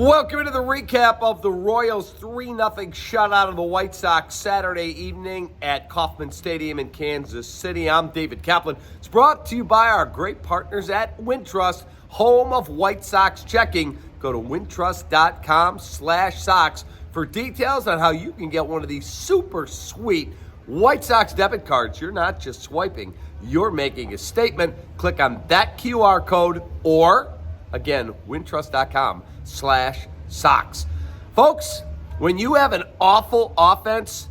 Welcome into the recap of the Royals' 3-0 shutout of the White Sox Saturday evening at Kauffman Stadium in Kansas City. I'm David Kaplan. It's brought to you by our great partners at Wintrust, home of White Sox checking. Go to wintrust.com/Sox for details on how you can get one of these super sweet White Sox debit cards. You're not just swiping, you're making a statement. Click on that QR code or, again, wintrust.com/Sox. Folks, when you have an awful offense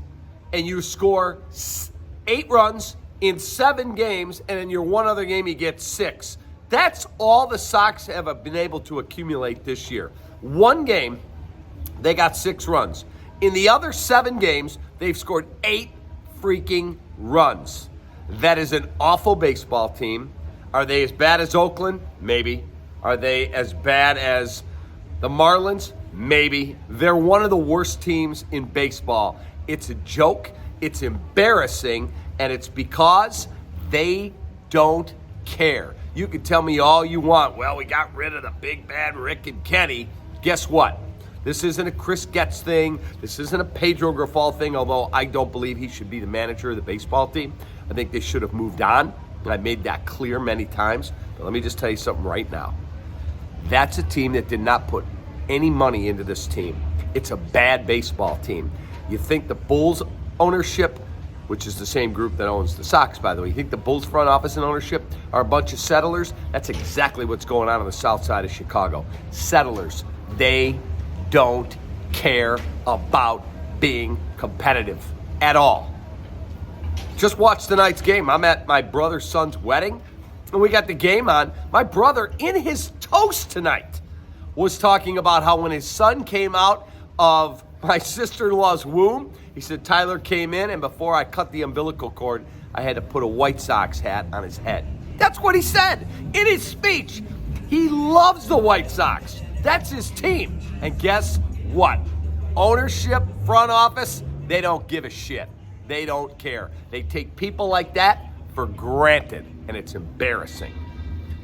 and you score 8 runs in 7 games and in your one other game you get 6, that's all the Sox have been able to accumulate this year. One game, they got 6 runs. In the other 7 games, they've scored 8 freaking runs. That is an awful baseball team. Are they as bad as Oakland? Maybe. Are they as bad as the Marlins? Maybe. They're one of the worst teams in baseball. It's a joke, it's embarrassing, and it's because they don't care. You can tell me all you want. Well, we got rid of the big bad Rick and Kenny. Guess what? This isn't a Chris Getz thing. This isn't a Pedro Grifol thing, although I don't believe he should be the manager of the baseball team. I think they should have moved on, and I made that clear many times. But let me just tell you something right now. That's a team that did not put any money into this team. It's a bad baseball team. You think the Bulls ownership, which is the same group that owns the Sox, by the way, you think the Bulls front office and ownership are a bunch of settlers? That's exactly what's going on the south side of Chicago. Settlers. They don't care about being competitive at all. Just watch tonight's game. I'm at my brother's son's wedding, and we got the game on. My brother, in his toast tonight, was talking about how when his son came out of my sister-in-law's womb, he said Tyler came in, and before I cut the umbilical cord, I had to put a White Sox hat on his head. That's what he said in his speech. He loves the White Sox. That's his team. And guess what? Ownership, front office, they don't give a shit. They don't care. They take people like that for granted, and it's embarrassing.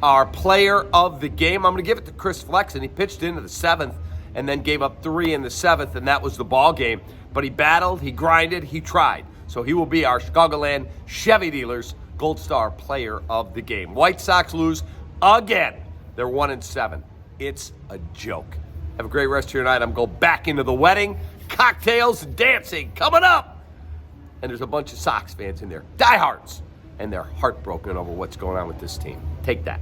Our player of the game, I'm going to give it to Chris Flexen. He pitched into the 7th and then gave up 3 in the 7th, and that was the ball game. But he battled, he grinded, he tried. So he will be our Chicagoland Chevy Dealers Gold Star player of the game. White Sox lose again. They're 1-7. It's a joke. Have a great rest of your night. I'm going back into the wedding. Cocktails, dancing, coming up. And there's a bunch of Sox fans in there, diehards. And they're heartbroken over what's going on with this team. Take that.